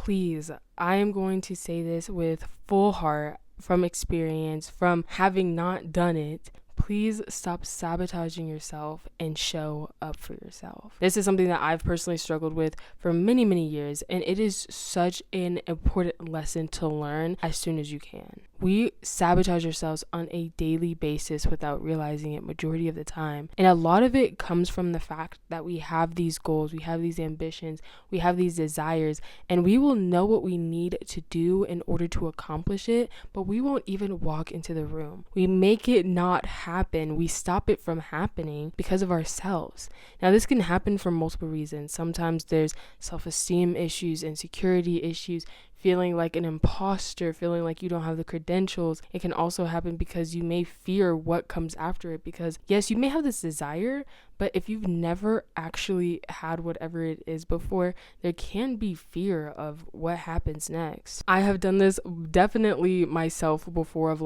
please, I am going to say this with full heart, from experience, from having not done it. Please stop sabotaging yourself and show up for yourself. This is something that I've personally struggled with for many, many years, and it is such an important lesson to learn as soon as you can. We sabotage ourselves on a daily basis without realizing it majority of the time. And a lot of it comes from the fact that we have these goals, we have these ambitions, we have these desires, and we will know what we need to do in order to accomplish it, but we won't even walk into the room. We make it not happen. We stop it from happening because of ourselves. Now, this can happen for multiple reasons. Sometimes there's self-esteem issues, insecurity issues, feeling like an imposter, feeling like you don't have the credentials. It can also happen because you may fear what comes after it, because yes, you may have this desire, but if you've never actually had whatever it is before, there can be fear of what happens next. I have done this definitely myself before, of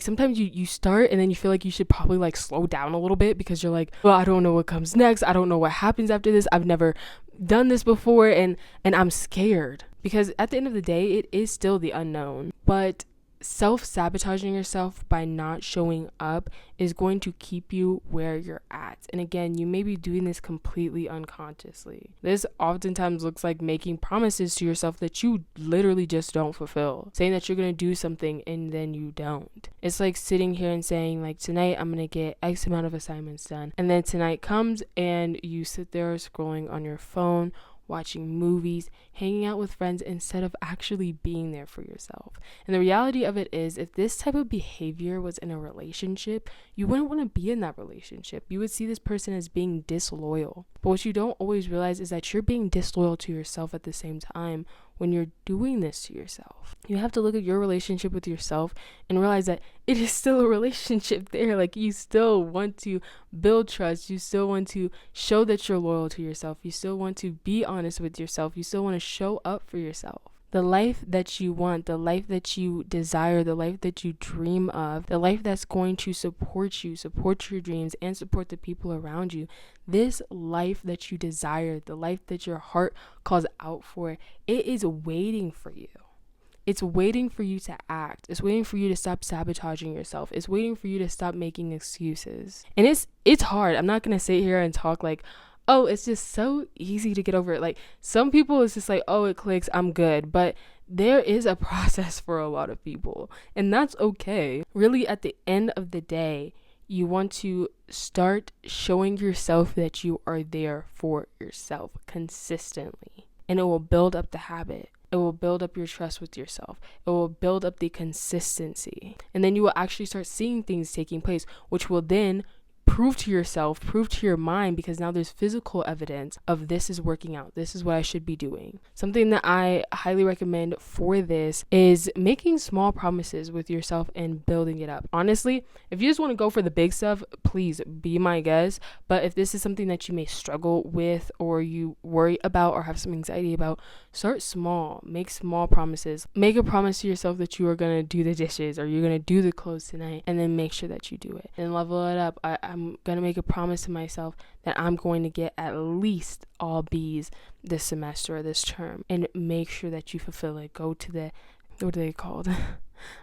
sometimes you start and then you feel like you should probably slow down a little bit, because you're like, well, I don't know what comes next. I don't know what happens after this. I've never done this before, and I'm scared, because at the end of the day, it is still the unknown. But self-sabotaging yourself by not showing up is going to keep you where you're at. And again, you may be doing this completely unconsciously. This oftentimes looks like making promises to yourself that you literally just don't fulfill. Saying that you're going to do something and then you don't. It's like sitting here and saying, tonight I'm going to get X amount of assignments done. And then tonight comes and you sit there scrolling on your phone, watching movies, hanging out with friends, instead of actually being there for yourself. And the reality of it is, if this type of behavior was in a relationship, you wouldn't want to be in that relationship. You would see this person as being disloyal. But what you don't always realize is that you're being disloyal to yourself at the same time when you're doing this to yourself. You have to look at your relationship with yourself and realize that it is still a relationship there. You still want to build trust. You still want to show that you're loyal to yourself. You still want to be honest with yourself. You still want to show up for yourself. The life that you want, the life that you desire, the life that you dream of, the life that's going to support you, support your dreams, and support the people around you. This life that you desire, the life that your heart calls out for, it is waiting for you. It's waiting for you to act. It's waiting for you to stop sabotaging yourself. It's waiting for you to stop making excuses. And it's hard. I'm not going to sit here and talk oh, it's just so easy to get over it. Some people, it's just oh, it clicks, I'm good. But there is a process for a lot of people, and that's okay. Really, at the end of the day, you want to start showing yourself that you are there for yourself consistently, and it will build up the habit. It will build up your trust with yourself. It will build up the consistency. And then you will actually start seeing things taking place, which will then prove to yourself, prove to your mind, because now there's physical evidence of this is working out. This is what I should be doing. Something that I highly recommend for this is making small promises with yourself and building it up. Honestly, if you just want to go for the big stuff, please be my guest. But if this is something that you may struggle with, or you worry about, or have some anxiety about, start small. Make small promises. Make a promise to yourself that you are going to do the dishes, or you're going to do the clothes tonight, and then make sure that you do it. And level it up. I'm going to make a promise to myself that I'm going to get at least all B's this semester or this term, and make sure that you fulfill it. Go to what are they called?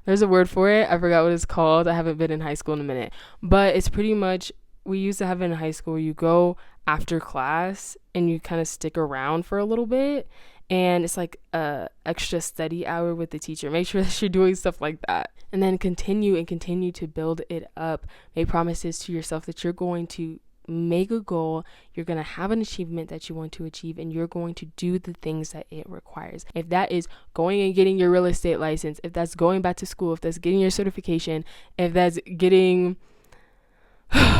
There's a word for it. I forgot what it's called. I haven't been in high school in a minute, but it's pretty much, we used to have it in high school. You go after class and you kind of stick around for a little bit, and it's like a extra study hour with the teacher. Make sure that you're doing stuff like that, and then continue to build it up. Make promises to yourself that you're going to make a goal, you're going to have an achievement that you want to achieve, and you're going to do the things that it requires. If that is going and getting your real estate license, if that's going back to school, if that's getting your certification, if that's getting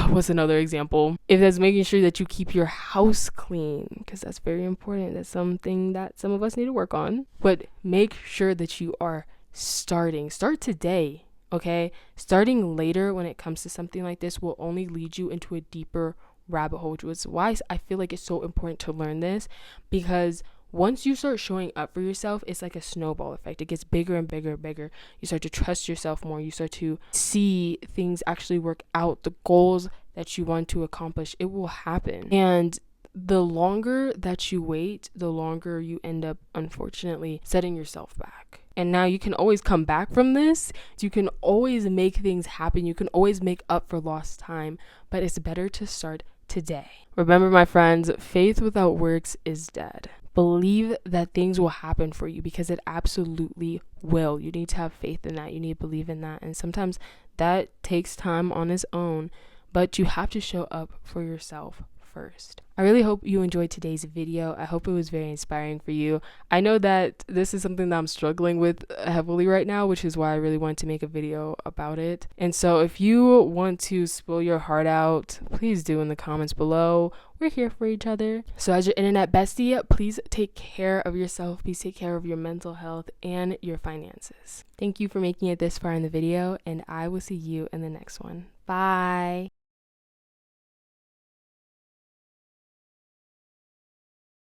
what's another example? If that's making sure that you keep your house clean, because that's very important. That's something that some of us need to work on. But make sure that you are starting. Start today, okay? Starting later when it comes to something like this will only lead you into a deeper rabbit hole, which is why I feel like it's so important to learn this, because once you start showing up for yourself, it's like a snowball effect. It gets bigger and bigger and bigger. You start to trust yourself more. You start to see things actually work out. The goals that you want to accomplish, it will happen. And the longer that you wait, the longer you end up, unfortunately, setting yourself back. And now you can always come back from this. You can always make things happen. You can always make up for lost time, but it's better to start today. Remember, my friends, faith without works is dead. Believe that things will happen for you, because it absolutely will. You need to have faith in that. You need to believe in that. And sometimes that takes time on its own, but you have to show up for yourself first. I really hope you enjoyed today's video. I hope it was very inspiring for you. I know that this is something that I'm struggling with heavily right now, which is why I really wanted to make a video about it. And so if you want to spill your heart out, please do in the comments below. We're here for each other. So as your internet bestie, please take care of yourself. Please take care of your mental health and your finances. Thank you for making it this far in the video, and I will see you in the next one. Bye.